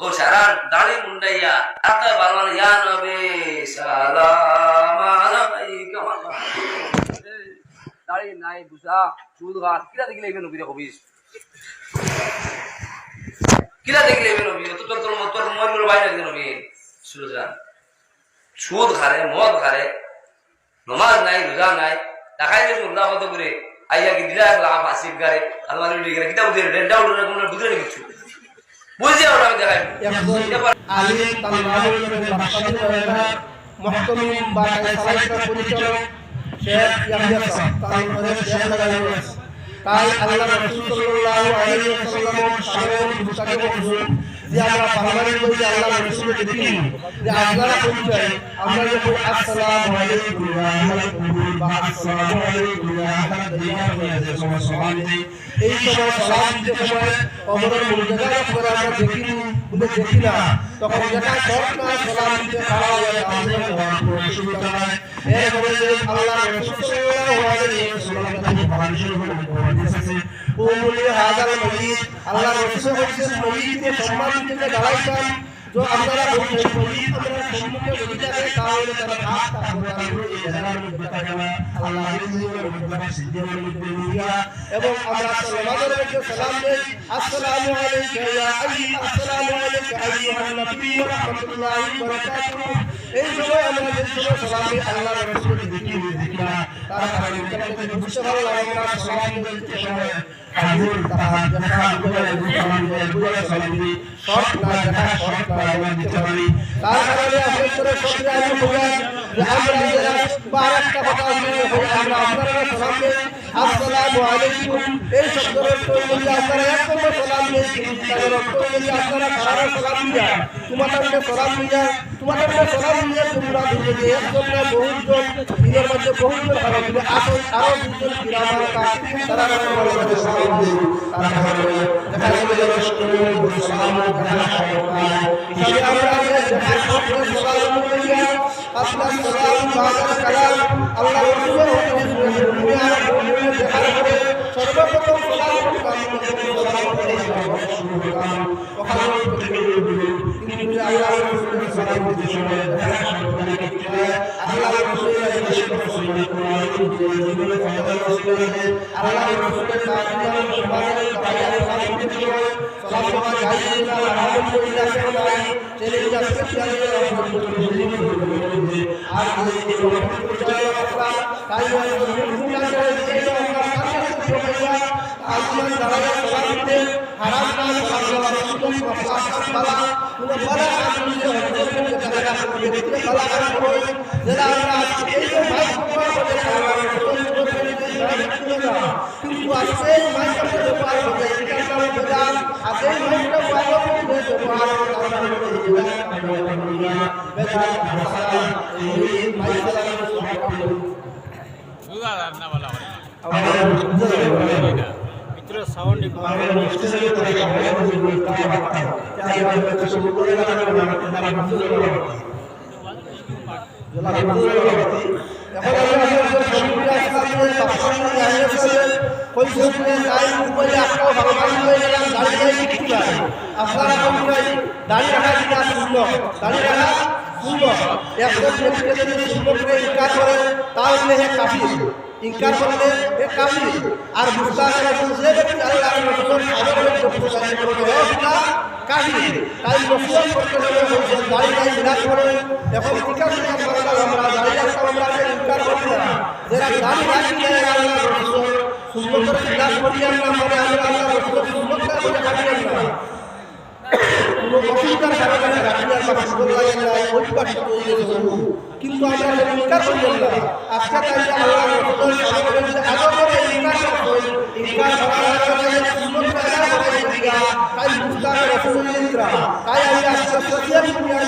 ও সারা দাড়ি মুন্ডাইয়া আতা বারবার ইয়া নবী সালাম আলাইকা দাড়ি নাই বুঝা সুদ ঘাট কিরা দেখলে এখানে নবীরে কবিস কিরা দেখলে এখানে নবী তো তোর মনের বাইরে দেখলে নবী সুরজান সুদ খারে মদ খারে নমাজ নাই রোজা নাই টাকাই যে উল্লাহ কত করে আইয়া কি দিলা লাভ আসিফ গারে আলমারি উঠে গেলে কিতা বুঝে রেড ডাউন কোনো বুঝে না কিছু বুঝে ওটা আমি দেখাই আলিম তালবাহুল বাদশাহী ওয়ালা মুহতামিম বাকায় সালাতের পরিচালক শেখ ইয়াহইয়া সাহেব তার উপরে শেখ লাগানো আছে তাই আল্লাহ রাসূল সাল্লাল্লাহু আলাইহি ওয়াসাল্লাম সামনে মুস্তাকে বলছেন যে আমরা পারমানেন্ট বলতে আল্লাহ রাসূলকে দেখি যে আপনারা পরিচয় আমরা যখন আসসালামু আলাইকুম ওয়া রাহমাতুল্লাহি ওয়া আসসালামু আলাইকুম ওয়া রাহমাতুল্লাহি এই সময় সালাম দিতে সময় কবরের মুজাদার করে আমরা দেখি বলে দেখি না তখন যেটা শর্ত না সালাম দিতে খাড়া হয়ে আমরা অসুবিধা হয় এরপরে যে আল্লাহ রাসূল সাল্লাল্লাহু আলাইহি ওয়াসাল্লাম তাকে পরামর্শ করেছে ওমুলি হাদাল মজিদ আল্লাহ রাসূল বলেছেন মজিদকে সম্মান দিতে দাঁড়াইছেন जो আমরা বলছেন মজিদ আমরা সম্মুখে বলিটাকে কাউরে তারা হাত তারা এই জায়গার মধ্যে দেখা আল্লাহ রাসূলের সিদ্ধি দিয়া এবং আমরা সালামের মধ্যে সালাম দেই আসসালামু আলাইকা ইয়া আইয়ুহা আসসালামু আলাইকা আইয়ুহান নবী ওয়া রাহমাতুল্লাহি ওয়া বারাকাতুহু এই সময় আমরা যে সালাম দেই আল্লাহ রাসূলের দিকরা তারা কাছে বুঝতে ভালো লাগে না সালাম দিতে সময় হাজির তারা দেখা বলে সালাম দেই বুঝে সালাম দেই শর্ট না দেখা শর্ট না দিতে পারি তার কারণে আমরা করে শুকরিয়া আদায় করি যে আমরা নিজেরা বারাকটা কথা আমরা আপনারা সালাম দেই আসসালামু আলাইকুম এই শব্দের অর্থ বলি আপনারা এক নম্বর সালাম দেই তার অর্থ বলি আপনারা খারাপ সালাম দিয়া তোমাদের সালাম দিয়া তোমাদের সালাম দিয়া তোমরা দুজনে একজন না বহুজন দিনের মধ্যে বহুজন খারাপ দিলে আরো দুজন কিরামান কাফির তারা আমাদের সালাম দেই তারা দেখা গেল শুকরিয়া সালাম হিসাবে আমরা দেখা সালাম দিয়া আপনার সালাম বাদাল কালাম আল্লাহ রাসূলের দেখার পরে সর্বপ্রথম সালাম आसमान दरवाजा सलाम दे हराम का सलाम रसूल बला কোন বলা আসলে দরজা করতে বলা করো যারা আমরা এই যে মাইক করে কিন্তু আজকে মাইক করে ব্যবহার করে এটা কারণে বাজার আগে মাইকটা ব্যবহার করে ব্যবহার এই মাইক সুদা না বলা मित्रों साउंड ইনকার করলে এ কাফির আর মুস্তাহিল যে ব্যক্তি আল্লাহর রাসূলের সাদরে প্রশংসা করে না কাফির তাই মুসলিম করতে হলে বলছেন দাঁড়িয়ে মিলাদ করে এখন ঠিক আছে আমরা দাঁড়িয়ে আমরা ইনকার করি না যারা দাঁড়িয়ে রাখি আল্লাহর রাসূল সুন্নাতের খিলাফ করি আমরা আল্লাহর রাসূলের সুন্নাতটা বলে কাটি না কোনো অসুবিধার কারণে রাখিয়ার কথা বলা যায় না ওই পাশে কিন্তু আমরা ইনকার করি না আজকে তাই আল্লাহর রাসূলের সাদরে আগে করে ইনকার করার কারণে সুন্নাতটা আদা করে দিয়া তাই মুস্তাহিল রাসূলের তাই আমি আজকে সোশ্যাল মিডিয়ার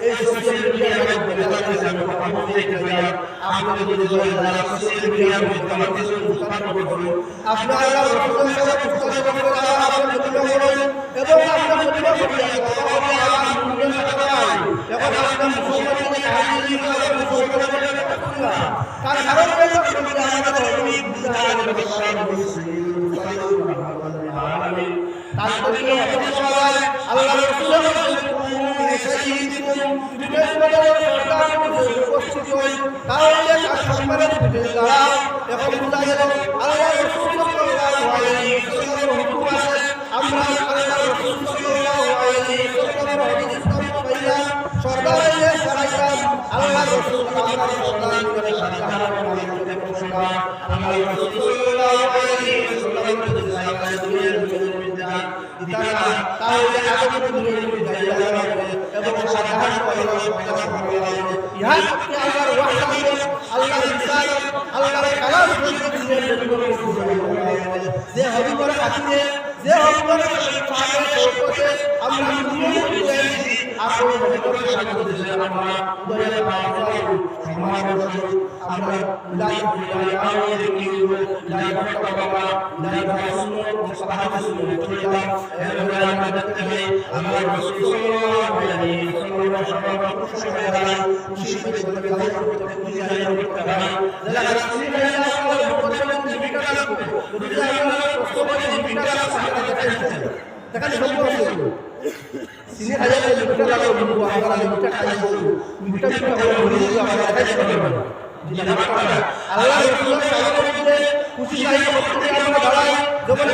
এই সোশ্যাল মিডিয়ার আপনারা যদি সোশ্যাল মিডিয়ার আপনারা আল্লাহর রাসূলের সাথে মুস্তাহিল এবং আপনার এখন আপনার মুসলমানদের তার কারণ আন্তরিক অভিনন্দন আল্লাহ রাসূলের উপস্থিত হই তাহলে তার সম্মানের দ্বারা এখন বোঝা গেল আল্লাহ রাসূল সাল্লাল্লাহু আলাইহি ওয়াসাল্লামের হুকুম আছে আমরা আল্লাহ রাসূল সাল্লাল্লাহু আলাইহি ওয়াসাল্লামের হাদিস পাইলা সরদার হইলে সারাইতাম আল্লাহ রাসূল আমরা সরদার করে আল্লাহ রাসূল সাল্লাল্লাহু আলাইহি ওয়াসাল্লামের তাহলে আগমন এবং সাধারণ ইহা আল্লাহর ওয়াহদাত আল্লাহর রিসালাত আল্লাহর কালাম যে হাবিবের কাছে যে হাবিবের সাথে শৌকতে আমরা দুনিয়াতে আপন ভেতরে সাথে দিতে আমরা উদয় পাওয়া সমাজ আমরা উলাই সিনে খাইয়া মিঠা লাগে বন্ধু আমরা মিঠা খাই মিঠা আল্লাহ রাসূলের সামনে খুশি সাহিত্য করতে আমরা দাঁড়াই যখন